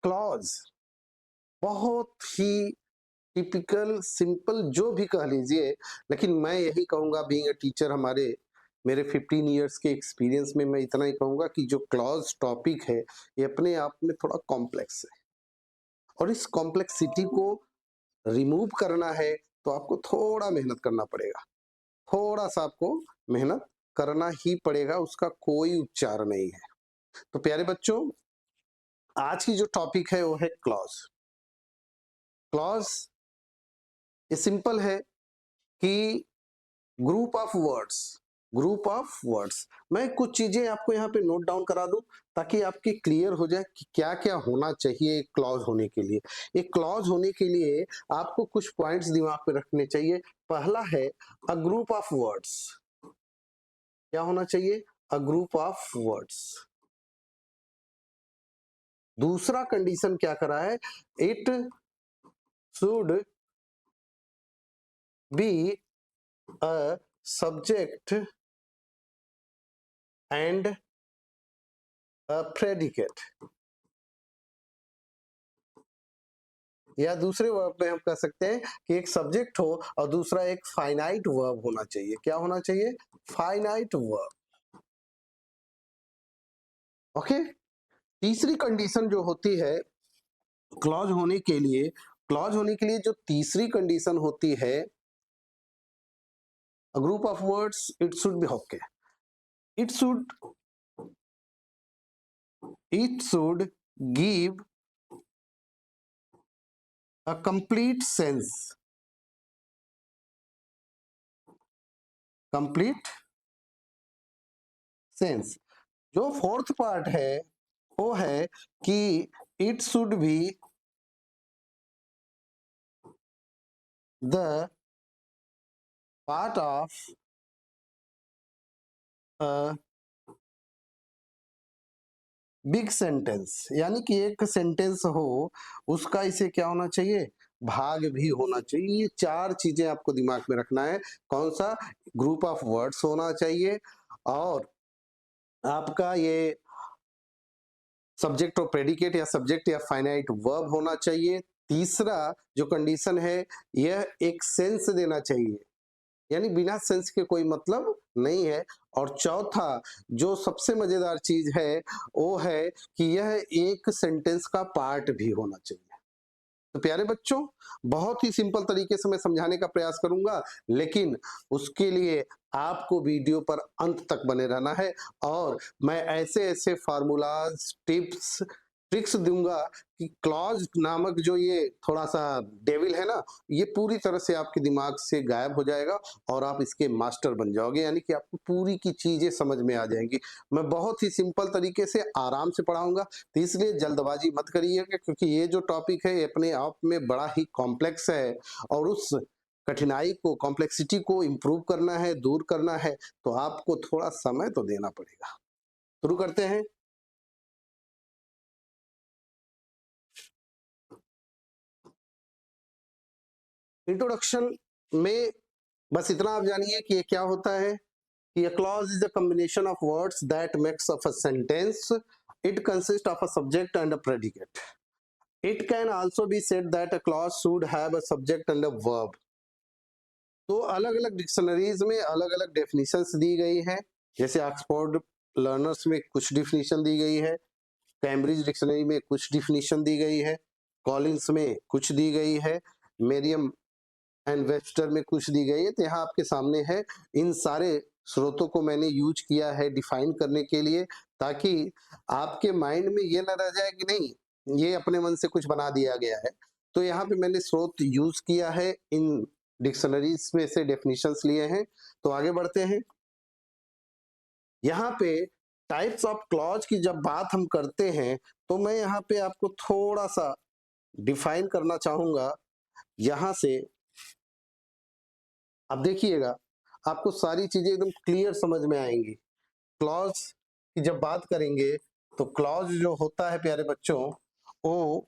Clause बहुत ही typical simple जो भी कह लीजिए, लेकिन मैं यही कहूंगा बीइंग अ टीचर, मेरे 15 इयर्स के एक्सपीरियंस में मैं इतना ही कहूंगा कि जो क्लॉज टॉपिक है ये अपने आप में थोड़ा कॉम्प्लेक्स है, और इस कॉम्प्लेक्सिटी को रिमूव करना है तो आपको थोड़ा मेहनत करना पड़ेगा, थोड़ा सा आपको मेहनत करना ही पड़ेगा, उसका कोई उपचार नहीं है। तो प्यारे बच्चों, आज की जो टॉपिक है वो है क्लॉज। क्लॉज ये सिंपल है कि group of words, group of words. मैं कुछ चीजें आपको यहाँ पे नोट डाउन करा दूं ताकि आपकी क्लियर हो जाए कि क्या क्या होना चाहिए एक क्लॉज होने के लिए। एक क्लॉज होने के लिए आपको कुछ पॉइंट्स दिमाग पे रखने चाहिए। पहला है अ ग्रुप ऑफ वर्ड्स। क्या होना चाहिए? A group of words. दूसरा कंडीशन क्या करा है? It should be a subject and a predicate, या दूसरे वर्ब में हम कह सकते हैं कि एक सब्जेक्ट हो और दूसरा एक फाइनाइट वर्ब होना चाहिए। क्या होना चाहिए? Finite verb. ओके। तीसरी कंडीशन जो होती है क्लॉज होने के लिए, क्लॉज होने के लिए जो तीसरी कंडीशन होती है, a group of words it should be okay, it should give a complete sense, complete sense. जो फोर्थ पार्ट है वो है कि it should be the part of big sentence, यानी कि एक सेंटेंस हो उसका इसे क्या होना चाहिए? भाग भी होना चाहिए। ये चार चीजें आपको दिमाग में रखना है। कौन सा? ग्रुप ऑफ वर्ड्स होना चाहिए, और आपका ये सब्जेक्ट और प्रेडिकेट या सब्जेक्ट या फाइनाइट वर्ब होना चाहिए। तीसरा जो कंडीशन है, यह एक सेंस देना चाहिए, यानी बिना सेंस के कोई मतलब नहीं है। और चौथा जो सबसे मजेदार चीज है वो है कि यह एक सेंटेंस का पार्ट भी होना चाहिए। तो प्यारे बच्चों, बहुत ही सिंपल तरीके से मैं समझाने का प्रयास करूंगा, लेकिन उसके लिए आपको वीडियो पर अंत तक बने रहना है, और मैं ऐसे ऐसे फार्मूलाज, टिप्स, ट्रिक्स दूंगा कि क्लॉज नामक जो ये थोड़ा सा डेविल है ना, ये पूरी तरह से आपके दिमाग से गायब हो जाएगा और आप इसके मास्टर बन जाओगे, यानी कि आपको पूरी की चीजें समझ में आ जाएंगी। मैं बहुत ही सिंपल तरीके से आराम से पढ़ाऊंगा, तो इसलिए जल्दबाजी मत करिएगा, क्योंकि ये जो टॉपिक है ये अपने आप में बड़ा ही कॉम्प्लेक्स है, और उस कठिनाई को, कॉम्प्लेक्सिटी को इम्प्रूव करना है, दूर करना है, तो आपको थोड़ा समय तो देना पड़ेगा। शुरू करते हैं। इंट्रोडक्शन में बस इतना आप जानिए कि ये क्या होता है कि a clause is a combination of words that makes up a sentence. It consists of a subject and a predicate. It can also be said that a clause should have a subject and a verb. तो अलग अलग dictionaries में अलग अलग definitions दी गई है। जैसे Oxford learners में कुछ डिफिनीशन दी गई है, कैम्ब्रिज डिक्शनरी में कुछ डिफिनीशन दी गई है, कॉलिंस में कुछ दी गई है, मेरियम एंड वेबस्टर में कुछ दी गई है। तो यहाँ आपके सामने है। इन सारे स्रोतों को मैंने यूज किया है डिफाइन करने के लिए, ताकि आपके माइंड में ये ना रह जाए कि नहीं ये अपने मन से कुछ बना दिया गया है। तो यहाँ पे मैंने स्रोत यूज किया है, इन डिक्शनरीज में से डेफिनेशंस लिए हैं। तो आगे बढ़ते हैं। यहाँ पे टाइप्स ऑफ क्लॉज की जब बात हम करते हैं तो मैं यहाँ पे आपको थोड़ा सा डिफाइन करना चाहूंगा। यहाँ से अब देखिएगा, आपको सारी चीजें एकदम क्लियर समझ में आएंगी। क्लॉज की जब बात करेंगे तो क्लॉज जो होता है प्यारे बच्चों, वो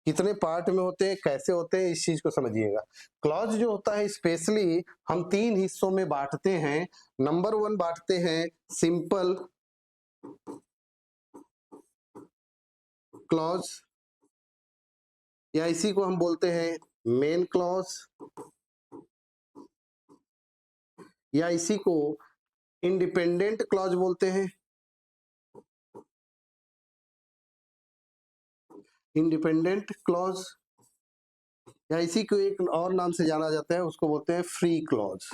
कितने पार्ट में होते हैं, कैसे होते हैं, इस चीज को समझिएगा। क्लॉज जो होता है स्पेशली हम तीन हिस्सों में बांटते हैं। नंबर वन बांटते हैं सिंपल क्लॉज, या इसी को हम बोलते हैं मेन क्लॉज, या इसी को इंडिपेंडेंट क्लॉज बोलते हैं, इंडिपेंडेंट क्लॉज, या इसी को एक और नाम से जाना जाता है, उसको बोलते हैं फ्री क्लॉज।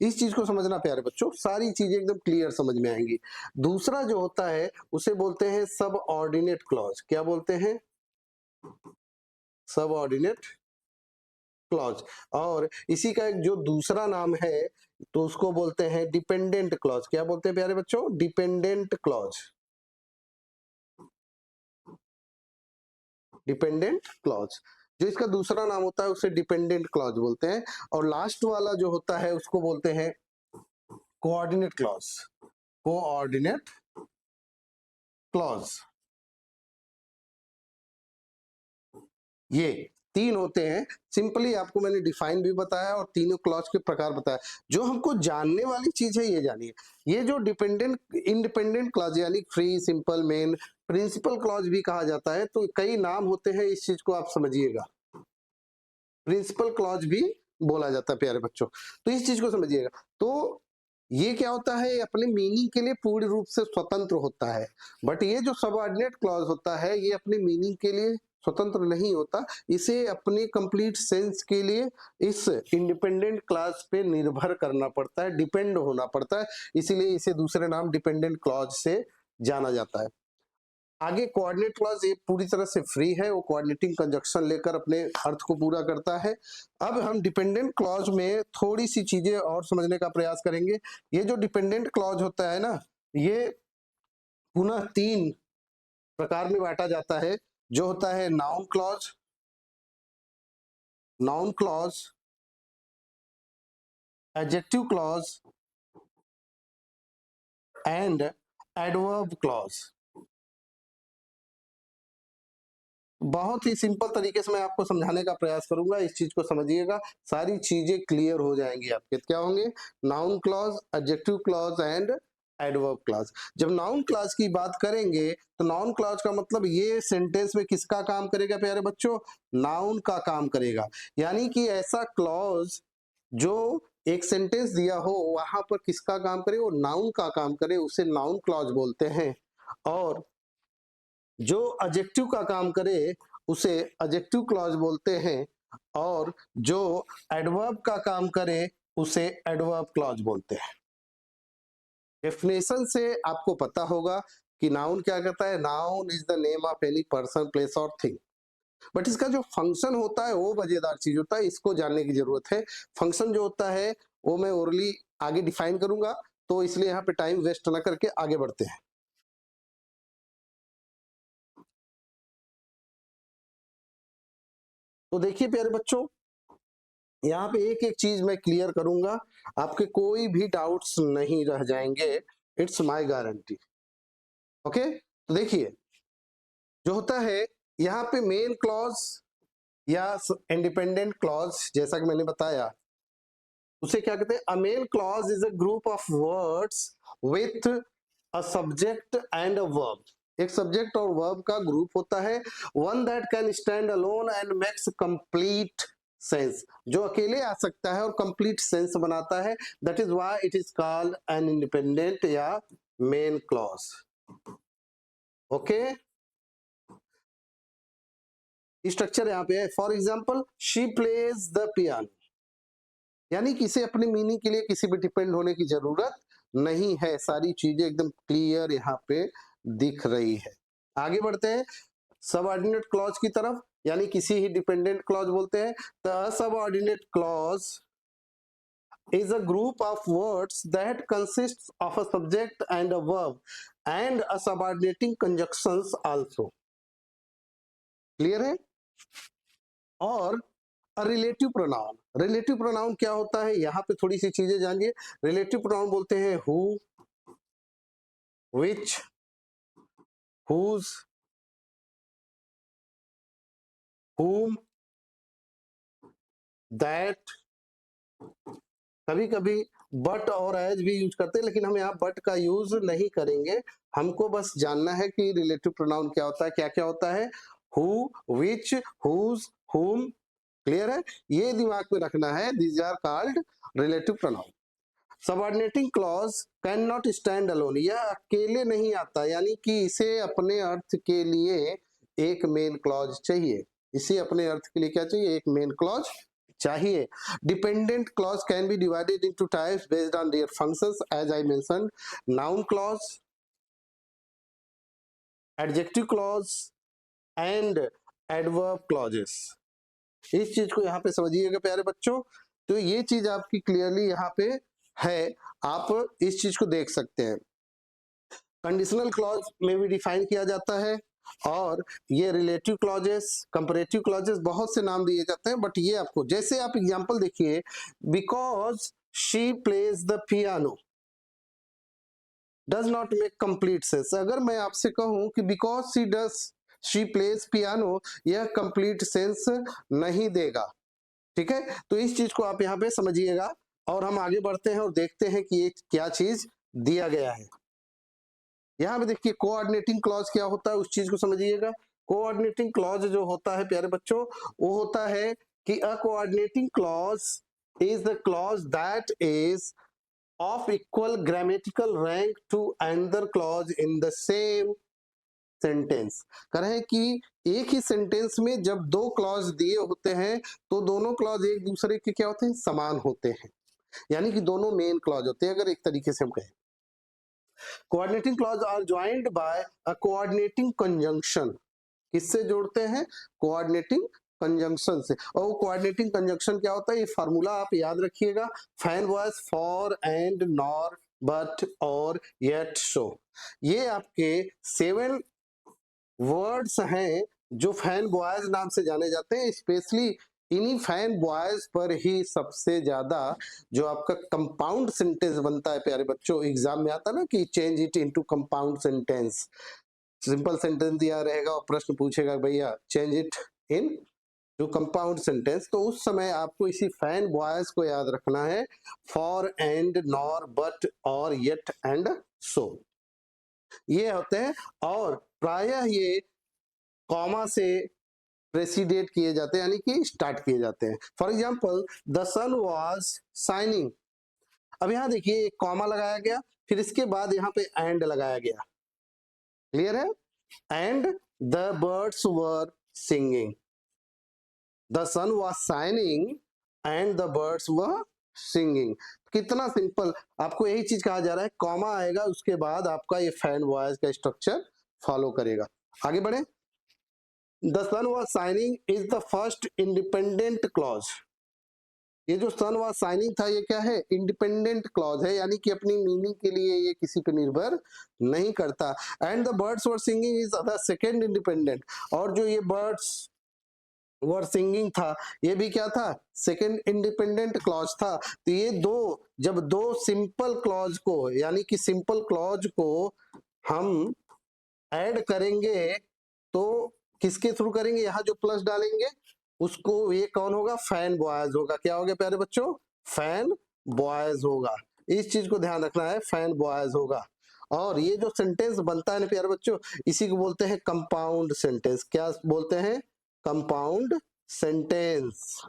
इस चीज को समझना प्यारे बच्चों, सारी चीजें एकदम क्लियर समझ में आएंगी। दूसरा जो होता है उसे बोलते हैं सब ऑर्डिनेट क्लॉज। क्या बोलते हैं? सब ऑर्डिनेट क्लॉज। और इसी का एक जो दूसरा नाम है तो उसको बोलते हैं डिपेंडेंट क्लॉज। क्या बोलते हैं प्यारे बच्चों? Dependent clause, dependent clause. जो इसका दूसरा नाम होता है उसे डिपेंडेंट क्लॉज बोलते हैं। और लास्ट वाला जो होता है उसको बोलते हैं कोऑर्डिनेट क्लॉज, कोऑर्डिनेट क्लॉज। ये तीन होते हैं। सिंपली आपको मैंने डिफाइन भी बताया और तीनों क्लॉज के प्रकार बताया। जो हमको जानने वाली चीज है ये जानिए, ये जो डिपेंडेंट इंडिपेंडेंट क्लॉज यानी free, simple, main, principal clause भी कहा जाता है। तो कई नाम होते हैं, इस चीज को आप समझिएगा। प्रिंसिपल क्लॉज भी बोला जाता है प्यारे बच्चों, तो इस चीज को समझिएगा। तो ये क्या होता है? अपने मीनिंग के लिए पूर्ण रूप से स्वतंत्र होता है। बट ये जो सबऑर्डिनेट क्लॉज होता है ये अपने मीनिंग के लिए स्वतंत्र नहीं होता, इसे अपने कंप्लीट सेंस के लिए इस इंडिपेंडेंट क्लॉज पे निर्भर करना पड़ता है, डिपेंड होना पड़ता है। इसीलिए इसे दूसरे नाम डिपेंडेंट क्लॉज से जाना जाता है। आगे कोऑर्डिनेट क्लॉज ये पूरी तरह से फ्री है, वो कोऑर्डिनेटिंग कंजक्शन लेकर अपने अर्थ को पूरा करता है। अब हम डिपेंडेंट क्लॉज में थोड़ी सी चीजें और समझने का प्रयास करेंगे। ये जो डिपेंडेंट क्लॉज होता है ना, ये पुनः तीन प्रकार में बांटा जाता है। जो होता है noun clause, noun clause, adjective clause and adverb clause. बहुत ही सिंपल तरीके से मैं आपको समझाने का प्रयास करूंगा, इस चीज को समझिएगा, सारी चीजें क्लियर हो जाएंगी आपके। क्या होंगे? Noun clause, adjective clause and adverb clause. जब नाउन क्लॉज की बात करेंगे तो नाउन क्लॉज का मतलब ये सेंटेंस में किसका काम करेगा प्यारे बच्चों? नाउन का काम करेगा। यानी कि ऐसा क्लॉज जो एक सेंटेंस दिया हो वहां पर किसका काम करे? वो नाउन का काम करे, उसे नाउन क्लॉज बोलते हैं। और जो एडजेक्टिव का काम करे उसे एडजेक्टिव क्लॉज बोलते हैं। और जो एडवर्ब का काम करे उसे एडवर्ब क्लॉज बोलते हैं। डेफिनेशन से आपको पता होगा कि नाउन क्या कहता है? Noun is the name of any person, place और थिंग। बट इसका जो फंक्शन होता है वो मजेदार चीज होता है, इसको जानने की जरूरत है। फंक्शन जो होता है वो मैं ओरली आगे डिफाइन करूंगा, तो इसलिए यहाँ पे टाइम वेस्ट ना करके आगे बढ़ते हैं। तो देखिए प्यारे बच्चों, यहाँ पे एक एक चीज मैं क्लियर करूंगा, आपके कोई भी डाउट्स नहीं रह जाएंगे, इट्स माय गारंटी। ओके, तो देखिए जो होता है यहाँ पे मेन क्लॉज या इंडिपेंडेंट क्लॉज, जैसा कि मैंने बताया, उसे क्या कहते हैं? अ main clause is a group of words with a subject and a verb. एक सब्जेक्ट और वर्ब का ग्रुप होता है। One that can stand alone and makes complete sense, जो अकेले आ सकता है और कंप्लीट सेंस बनाता है। That is why it is called an independent या मेन क्लॉज। ओके, स्ट्रक्चर यहाँ पे है। For example, she plays the piano, यानी किसी अपने मीनिंग के लिए किसी पे डिपेंड होने की जरूरत नहीं है। सारी चीजें एकदम क्लियर यहाँ पे दिख रही है। आगे बढ़ते हैं सबऑर्डिनेट क्लॉज की तरफ, यानी किसी ही डिपेंडेंट क्लॉज बोलते हैं। The subordinate clause is a group of words that consists of a subject and a verb and a subordinating conjunctions also। Clear है? और रिलेटिव प्रोनाउन, रिलेटिव प्रोनाउन क्या होता है यहाँ पे थोड़ी सी चीजें जानिए। रिलेटिव प्रोनाउन बोलते हैं who, which, whose, whom, that, कभी कभी बट और एज भी यूज करते हैं, लेकिन हम यहाँ बट का यूज नहीं करेंगे। हमको बस जानना है कि रिलेटिव प्रोनाउन क्या होता है, क्या क्या होता है, who, which, whose, whom. Clear है, ये दिमाग में रखना है, these are called relative pronoun. Subordinating clause can not stand alone, यह अकेले नहीं आता, यानी कि इसे अपने अर्थ के लिए एक मेन क्लॉज चाहिए। इसे अपने अर्थ के लिए क्या चाहिए, एक मेन क्लॉज चाहिए। Dependent clause can be divided into types based on their functions as I mention, noun clause, adjective clause and adverb clauses. इस चीज को यहाँ पे समझिएगा प्यारे बच्चों। तो ये चीज आपकी क्लियरली यहाँ पे है, आप इस चीज को देख सकते हैं। कंडीशनल क्लॉज में भी डिफाइन किया जाता है, और ये रिलेटिव क्लॉजेस, कंपैरेटिव क्लॉजेस, बहुत से नाम दिए जाते हैं, बट ये आपको, जैसे आप एग्जांपल देखिए, because she plays the piano does not make complete sense. अगर मैं आपसे कहूं कि बिकॉज शी प्लेज पियानो, यह कंप्लीट सेंस नहीं देगा। ठीक है, तो इस चीज को आप यहाँ पे समझिएगा, और हम आगे बढ़ते हैं और देखते हैं कि ये क्या चीज दिया गया है। यहाँ पे देखिए कोऑर्डिनेटिंग क्लॉज क्या होता है, उस चीज को समझिएगा। कोऑर्डिनेटिंग क्लॉज जो होता है प्यारे बच्चों, वो होता है कि अ coordinating clause is the clause that is of equal grammatical rank to another clause in the same sentence. कह रहे हैं कि एक ही सेंटेंस में जब दो क्लॉज दिए होते हैं, तो दोनों क्लॉज एक दूसरे के क्या होते हैं, समान होते हैं, यानी कि दोनों मेन क्लॉज होते हैं, अगर एक तरीके से हम कहें। Coordinating clause are joined by a coordinating conjunction. किससे जोड़ते हैं, कोऑर्डिनेटिंग कंजंक्शन से। और कोऑर्डिनेटिंग कंजंक्शन क्या होता है, ये फार्मूला आप याद रखिएगा, fan voice, for, and, nor, but, और, येट, सो। ये आपके 7 वर्ड्स हैं जो फैन बॉयज नाम से जाने जाते हैं। स्पेशली इन्हीं फैन बॉयज पर ही सबसे ज्यादा जो आपका कंपाउंड सेंटेंस बनता है प्यारे बच्चों, एग्जाम में आता है ना कि change it into compound sentence. Simple sentence दिया रहेगा और प्रश्न पूछेगा भैया change it into compound sentence, तो उस समय आपको इसी फैन बॉयज को याद रखना है, फॉर, एंड, नॉर, बट, और, येट, एंड, सो, ये होते हैं। और प्रायः ये कॉमा से प्रेसिडेट किए जाते हैं, यानी कि स्टार्ट किए जाते हैं। For example, the sun was shining. अब यहाँ देखिए एक कॉमा लगाया गया, फिर इसके बाद यहाँ पे एंड लगाया गया। क्लियर है, and the birds were singing, the sun was shining and the birds were singing. कितना सिंपल, आपको यही चीज कहा जा रहा है, कॉमा आएगा उसके बाद आपका ये फैन वॉइस का स्ट्रक्चर फॉलो करेगा। आगे बढ़े, the sun was shining is the first independent clause. ये जो सन वॉज शाइनिंग था, ये क्या है, इंडिपेंडेंट क्लॉज है, यानी कि अपनी मीनिंग के लिए ये किसी पे निर्भर नहीं करता। And the birds were singing is the second independent, और जो ये बर्ड्स वर सिंगिंग था, ये भी क्या था, सेकेंड इंडिपेंडेंट क्लॉज था। तो ये दो, जब दो सिंपल क्लॉज को, यानी कि सिंपल क्लॉज को हम ऐड करेंगे, तो किसके थ्रू करेंगे, यहाँ जो प्लस डालेंगे उसको, ये कौन होगा, फैन बॉयज होगा। क्या हो गया प्यारे बच्चों, फैन बॉयज होगा। इस चीज को ध्यान रखना है, फैन बॉयज होगा। और ये जो सेंटेंस बनता है ना प्यारे बच्चों, इसी को बोलते हैं कंपाउंड सेंटेंस। क्या बोलते हैं, कंपाउंड सेंटेंस।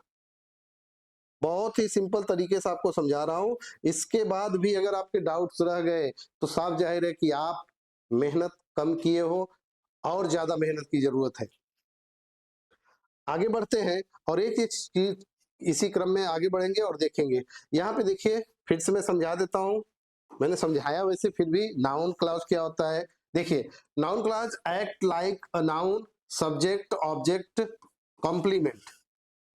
बहुत ही सिंपल तरीके से आपको समझा रहा हूं। इसके बाद भी अगर आपके डाउट्स रह गए, तो साफ जाहिर है कि आप मेहनत कम किए हो, और ज्यादा मेहनत की जरूरत है। आगे बढ़ते हैं, और एक एक चीज इसी क्रम में आगे बढ़ेंगे और देखेंगे। यहाँ पे देखिए, फिर से मैं समझा देता हूँ, मैंने समझाया वैसे, फिर भी नाउन क्लॉज क्या होता है। देखिए, noun clause act like a noun, subject, object, complement.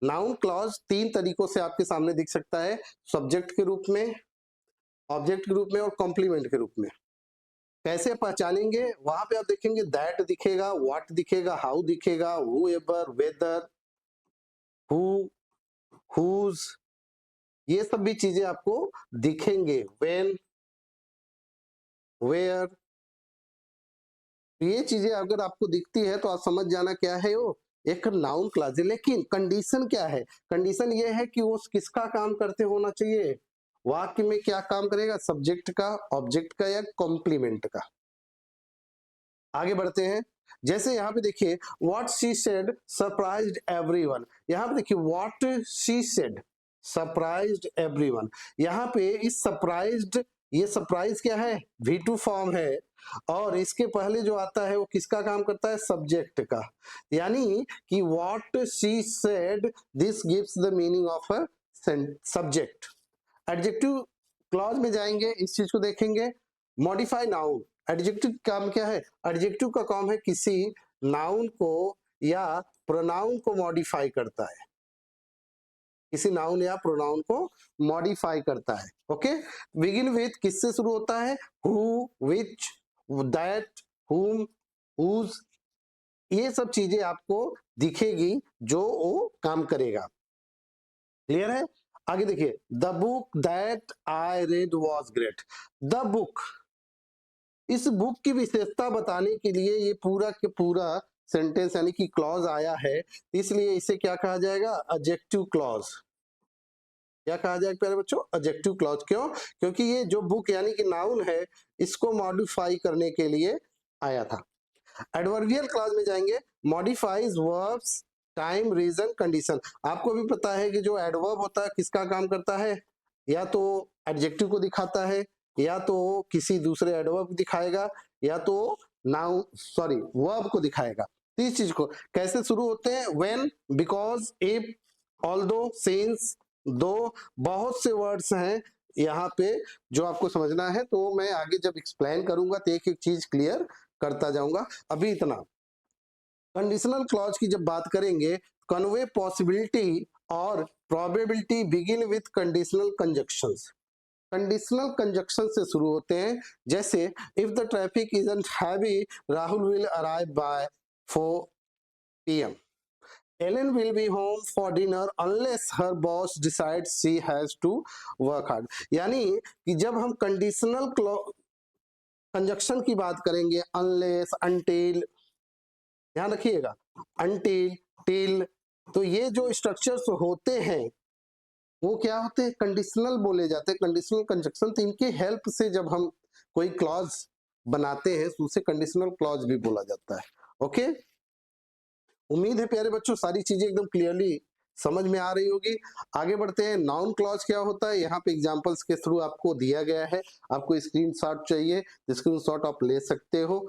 Noun clause 3 तरीकों से आपके सामने दिख सकता है, सब्जेक्ट के रूप में, ऑब्जेक्ट के रूप में, और कॉम्प्लीमेंट के रूप में। कैसे पहचानेंगे, वहां पे आप देखेंगे दैट दिखेगा, व्हाट दिखेगा, हाउ दिखेगा, whoever, whether, who, whose, ये सब भी चीजें आपको दिखेंगे, व्हेन, वेयर। ये चीजें अगर आपको दिखती है तो आप समझ जाना क्या है, वो एक नाउन क्लॉज है। लेकिन कंडीशन क्या है, कंडीशन ये है कि वो किसका काम करते होना चाहिए, वाक्य में क्या काम करेगा, सब्जेक्ट का, ऑब्जेक्ट का या कॉम्प्लीमेंट का। आगे बढ़ते हैं, जैसे यहाँ पे देखिए what she said surprised everyone, यहाँ पे देखिए what she said surprised everyone, यहाँ पे इस सरप्राइज्ड, ये सरप्राइज क्या है, V2 फॉर्म है, और इसके पहले जो आता है वो किसका काम करता है, सब्जेक्ट का, यानी कि what she said this gives the meaning of a subject. Adjective clause में जाएंगे, इस चीज को देखेंगे, मॉडिफाई नाउन, एडजेक्टिव काम क्या है, एडजेक्टिव का काम है किसी नाउन को या प्रोनाउन को मॉडिफाई करता है, किसी नाउन या प्रोनाउन को मॉडिफाई करता है। ओके, बिगिन विथ किससे शुरू होता है, हु, विच, दैट, हुम, हुज, ये सब चीजें आपको दिखेगी जो वो काम करेगा। क्लियर है, आगे देखिए, the book that I read was great, the book, इस बुक की विशेषता बताने के लिए ये पूरा के पूरा सेंटेंस यानी कि क्लॉज आया है, इसलिए इसे क्या कहा जाएगा, एडजेक्टिव क्लॉज। क्या कहा जाएगा प्यारे बच्चों, एडजेक्टिव क्लॉज। क्यों, क्योंकि ये जो बुक यानी कि नाउन है, इसको मॉडिफाई करने के लिए आया था। एडवर्बियल क्लॉज में जाएंगे, modifies verbs time reason condition. आपको भी पता है कि जो एडवर्ब होता है किसका काम करता है, या तो एडजेक्टिव को दिखाता है, या तो किसी दूसरे एडवर्ब दिखाएगा, या तो नाउन सॉरी वर्ब को दिखाएगा। इस चीज को कैसे शुरू होते हैं, when, because, if, although, since, दो, बहुत से वर्ड्स हैं यहाँ पे जो आपको समझना है, तो मैं आगे जब एक्सप्लेन करूंगा तो एक एक चीज क्लियर करता जाऊंगा। अभी इतना, कंडीशनल क्लॉज की जब बात करेंगे, कन्वे पॉसिबिलिटी और probability begin with conditional conjunctions. Conditional conjunction से शुरू होते हैं, जैसे if the traffic isn't heavy Rahul will arrive by 4 PM, Ellen will be home for dinner unless her boss decides she has to work hard। यानी कि जब हम conditional conjunction की बात करेंगे, अनलेस, अनटिल, ध्यान रखिएगा, अनटिल, टिल, तो ये जो स्ट्रक्चर्स होते हैं वो क्या होते हैं, कंडीशनल बोले जाते हैं, कंडीशनल कंजक्शन। तो इनके हेल्प से जब हम कोई क्लॉज बनाते हैं तो उसे कंडीशनल क्लॉज भी बोला जाता है। ओके, उम्मीद है प्यारे बच्चों सारी चीजें एकदम क्लियरली समझ में आ रही होगी। आगे बढ़ते हैं, नाउन क्लॉज क्या होता है, यहाँ पे एग्जांपल्स के थ्रू आपको दिया गया है, आपको स्क्रीनशॉट चाहिए तो स्क्रीनशॉट आप ले सकते हो।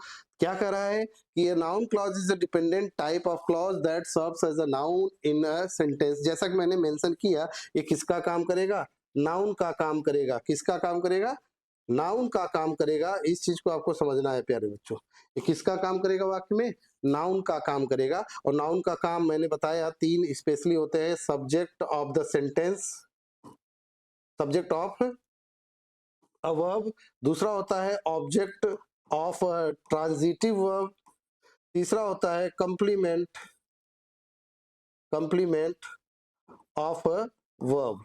क्या कह रहा है कि ये noun clause is a dependent type of clause that serves as a noun in a sentence. जैसा कि मैंने मेंशन किया, ये किसका काम करेगा, नाउन का काम करेगा, किसका काम करेगा, नाउन का काम करेगा। इस चीज को आपको समझना है प्यारे बच्चों, ये किसका काम करेगा वाक्य में, नाउन का काम करेगा। और नाउन का काम मैंने बताया तीन स्पेशली होते हैं, subject of the sentence, subject of a verb, दूसरा होता है ऑब्जेक्ट ऑफ ट्रांजिटिव वर्ब, तीसरा होता है complement, complement of a verb.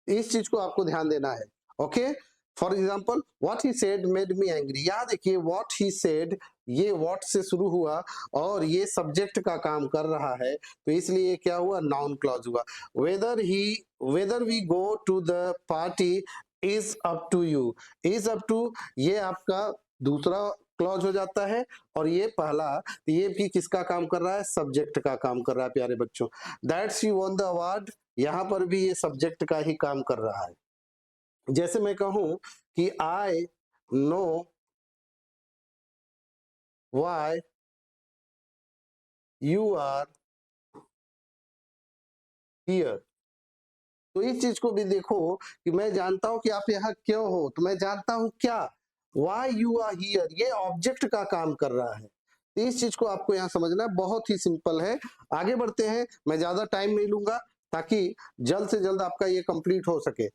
इस चीज को आपको ध्यान देना है। Okay, for example what he said made me angry, यहाँ देखिए व्हाट ही सेड, ये व्हाट से शुरू हुआ और ये सब्जेक्ट का काम कर रहा है, तो इसलिए क्या हुआ, नाउन क्लॉज हुआ। Whether we go to the party is up to you, is up to ये आपका दूसरा क्लॉज हो जाता है, और ये पहला, ये भी किसका काम कर रहा है, सब्जेक्ट का काम कर रहा है प्यारे बच्चों। That's you won the award, यहाँ पर भी ये सब्जेक्ट का ही काम कर रहा है। जैसे मैं कहूं कि I know why you are here, तो इस चीज को भी देखो कि मैं जानता हूं कि आप यहाँ क्यों हो, तो मैं जानता हूं क्या, व्हाई यू आर हियर, ये ऑब्जेक्ट का काम कर रहा है। तो इस चीज को आपको यहाँ समझना है, बहुत ही सिंपल है। आगे बढ़ते हैं, मैं ज्यादा टाइम नहीं लूंगा ताकि जल्द से जल्द आपका ये कंप्लीट हो सके।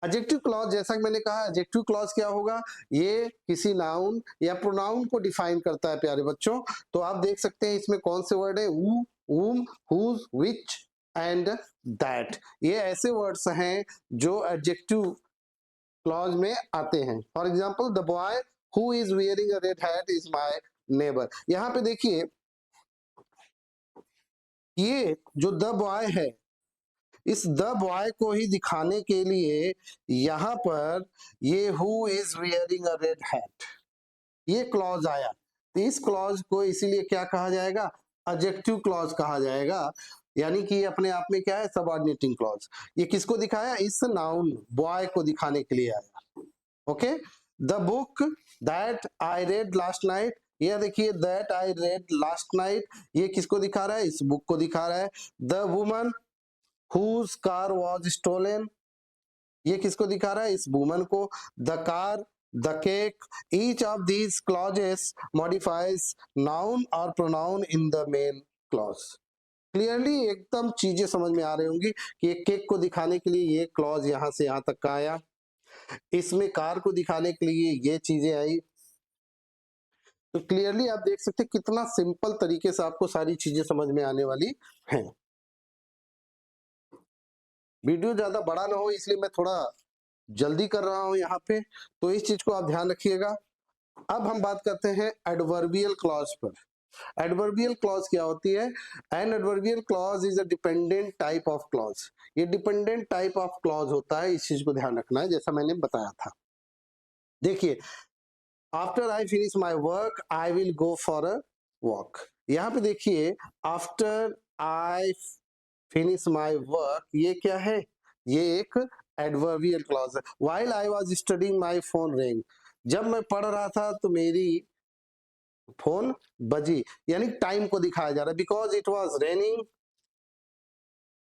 एडजेक्टिव क्लॉज, जैसा कि मैंने कहा एडजेक्टिव क्लॉज क्या होगा, ये किसी नाउन या प्रोनाउन को डिफाइन करता है प्यारे बच्चों। तो आप देख सकते हैं इसमें कौन से वर्ड है, who, whom, whose, which and that, ये ऐसे वर्ड्स हैं जो एडजेक्टिव क्लॉज में आते हैं। For example the boy who is wearing a red hat is my neighbour, यहाँ पे देखिए ये जो द बॉय है इस द बॉय को ही दिखाने के लिए यहां पर ये who is wearing a red hat ये क्लॉज आया, तो इस क्लॉज को इसीलिए क्या कहा जाएगा, एडजेक्टिव क्लॉज कहा जाएगा, यानी कि अपने आप में क्या है, सबऑर्डिनेटिंग क्लॉज। ये किसको दिखाया, इस नाउन बॉय को दिखाने के लिए आया। Okay, the book that I read last night, ये देखिए that I read last night, ये किसको दिखा रहा है, इस बुक को दिखा रहा है। The woman whose car was stolen, ये किसको दिखा रहा है, इस वुमन को। The car, the cake, each of these clauses modifies noun or pronoun in the main clause. Clearly एकदम चीजें समझ में आ रही होंगी कि एक केक को दिखाने के लिए ये क्लॉज यहां से यहां तक का आया, इसमें कार को दिखाने के लिए ये चीजें आई। तो क्लियरली आप देख सकते हैं कितना सिंपल तरीके से आपको सारी चीजें समझ में आने वाली हैं। वीडियो ज्यादा बड़ा ना हो इसलिए मैं थोड़ा जल्दी कर रहा हूं यहाँ पे, तो इस चीज को आप ध्यान रखिएगा। अब हम बात करते हैं एडवर्बियल क्लॉज पर। एडवर्बियल क्लॉज क्या होती है, an adverbial clause is a dependent type of clause, ये डिपेंडेंट टाइप ऑफ क्लॉज होता है, इस चीज को ध्यान रखना है जैसा मैंने बताया था। देखिए, after I finish my work I will go for a walk, यहाँ पे देखिए after I finish my work, ये क्या है, ये एक एडवर्बियल क्लॉज है। While I was studying my phone ring, जब मैं पढ़ रहा था तो मेरी फोन बजी, यानी टाइम को दिखाया जा रहा है। बिकॉज इट वाज रेनिंग,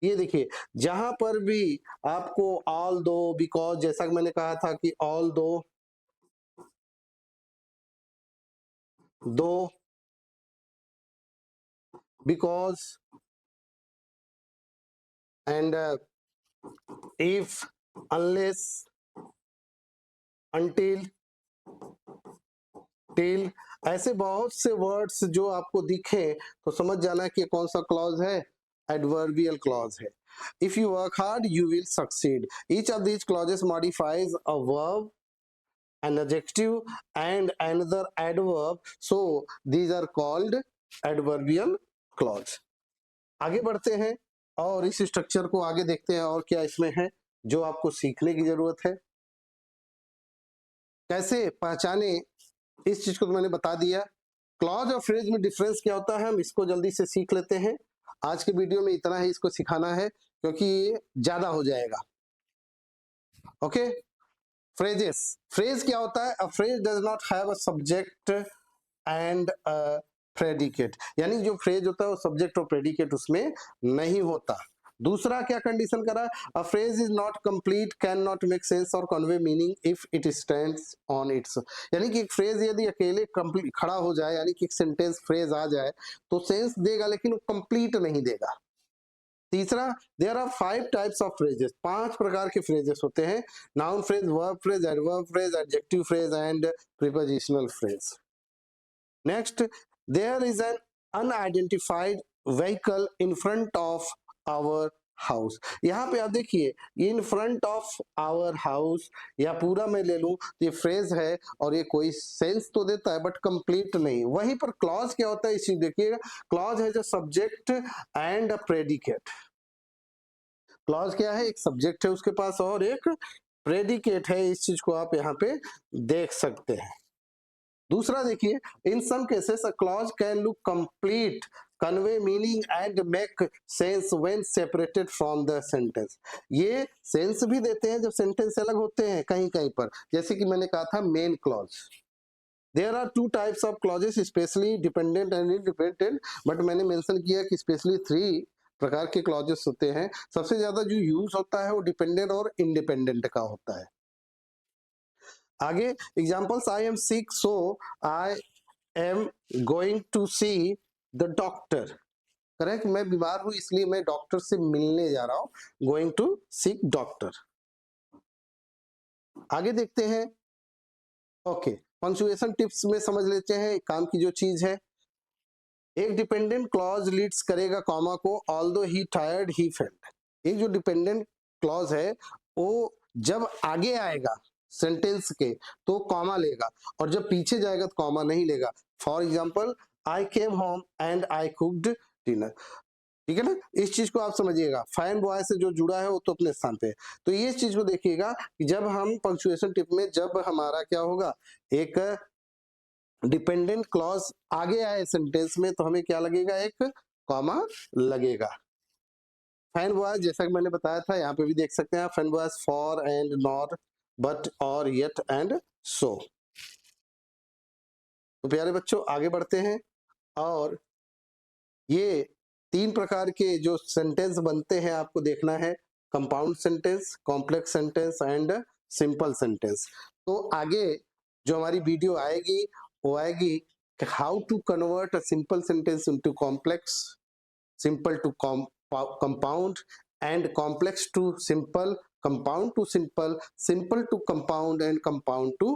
ये देखिए जहां पर भी आपको ऑल दो, बिकॉज जैसा कि मैंने कहा था कि ऑल दो, दो, because and if, unless, until, till, ऐसे बहुत से वर्ड्स जो आपको दिखे तो समझ जाना कि कौन सा क्लॉज है, एडवर्बियल क्लॉज है। If you work hard you will succeed, each of these clauses modifies a verb, an adjective and another adverb, so these are called adverbial clause। आगे बढ़ते हैं और इस स्ट्रक्चर को आगे देखते हैं और क्या इसमें है जो आपको सीखने की जरूरत है। कैसे पहचाने, इस चीज को तो मैंने बता दिया। क्लॉज और फ्रेज में डिफरेंस क्या होता है हम इसको जल्दी से सीख लेते हैं। आज के वीडियो में इतना ही इसको सिखाना है क्योंकि ये ज्यादा हो जाएगा। ओके, फ्रेजेस, फ्रेज क्या होता है, a phrase does not have a subject and a predicate, यानी जो फ्रेज होता है वो सब्जेक्ट और प्रेडिकेट उसमें नहीं होता। दूसरा क्या कंडीशन करा, a phrase is not complete, can not make sense और convey meaning if it stands on its, यानी कि एक फ्रेज यदि अकेले कंप्लीट खड़ा हो जाए, यानी कि एक सेंटेंस फ्रेज आ जाए तो सेंस देगा लेकिन वो कंप्लीट नहीं देगा। तीसरा, there are 5 types of phrases, 5 प्रकार के फ्रेजेस होते हैं, noun phrase, verb phrase, adverb phrase, adjective phrase and prepositional phrase. Next, there is an unidentified vehicle in front of our house, यहाँ पे आप देखिए in front of our house, या पूरा मैं ले लूं तो ये फ्रेज है और ये कोई सेंस तो देता है बट कंप्लीट नहीं। वहीं पर क्लॉज क्या होता है, इस चीज देखिएगा, क्लॉज है जो subject and a predicate. Clause क्या है, एक सब्जेक्ट है उसके पास और एक प्रेडिकेट है, इस चीज को आप यहाँ पे देख सकते हैं। दूसरा देखिए, in some cases a clause can look complete, convey meaning and make sense when separated from the sentence, ये सेंस भी देते हैं जब सेंटेंस से अलग होते हैं कहीं कहीं पर, जैसे कि मैंने कहा था main clause. There are 2 types of clauses, specially dependent and independent, but मैंने मेंशन किया कि स्पेशली 3 प्रकार के क्लॉजेस होते हैं। सबसे ज्यादा जो यूज होता है वो डिपेंडेंट और इंडिपेंडेंट का होता है। आगे examples, I am sick so I am going to see the doctor, correct, मैं बीमार हूं इसलिए मैं डॉक्टर से मिलने जा रहा हूं, गोइंग टू सीक डॉक्टर। आगे देखते हैं, ओके, पंक्चुएशन टिप्स में समझ लेते हैं काम की जो चीज है। एक डिपेंडेंट क्लॉज लीड्स करेगा कॉमा को, although he tired he felt, एक जो डिपेंडेंट क्लॉज है वो जब आगे आएगा सेंटेंस के तो कॉमा लेगा और जब पीछे जाएगा तो कॉमा नहीं लेगा। For example, I came home and I cooked dinner, ठीक है ना? इस चीज को आप समझिएगा, फैन बॉय से जो जुड़ा है वो तो अपने स्थान पे है। तो ये चीज को देखिएगा कि जब हम पंक्चुएशन टिप में जब हमारा क्या होगा, एक डिपेंडेंट क्लॉज आगे आए सेंटेंस में, तो हमें क्या लगेगा, एक कॉमा लगेगा। फैन बॉय जैसा कि मैंने बताया था, यहाँ पे भी देख सकते हैं आप, fan boy for and not but और येट एंड सो। तो प्यारे बच्चों आगे बढ़ते हैं, और ये 3 प्रकार के जो सेंटेंस बनते हैं आपको देखना है, compound sentence, complex sentence and simple sentence. तो आगे जो हमारी वीडियो आएगी वो आएगी how to convert a simple sentence into complex, simple to compound and complex to simple, compound to simple, simple to compound and compound to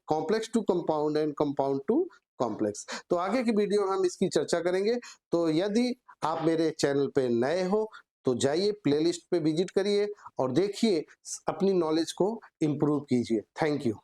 complex to compound and compound to complex। तो आगे की video हम इसकी चर्चा करेंगे। तो यदि आप मेरे चैनल पे नए हो तो जाइए प्लेलिस्ट पे विजिट करिए और देखिए, अपनी नॉलेज को इम्प्रूव कीजिए। Thank you.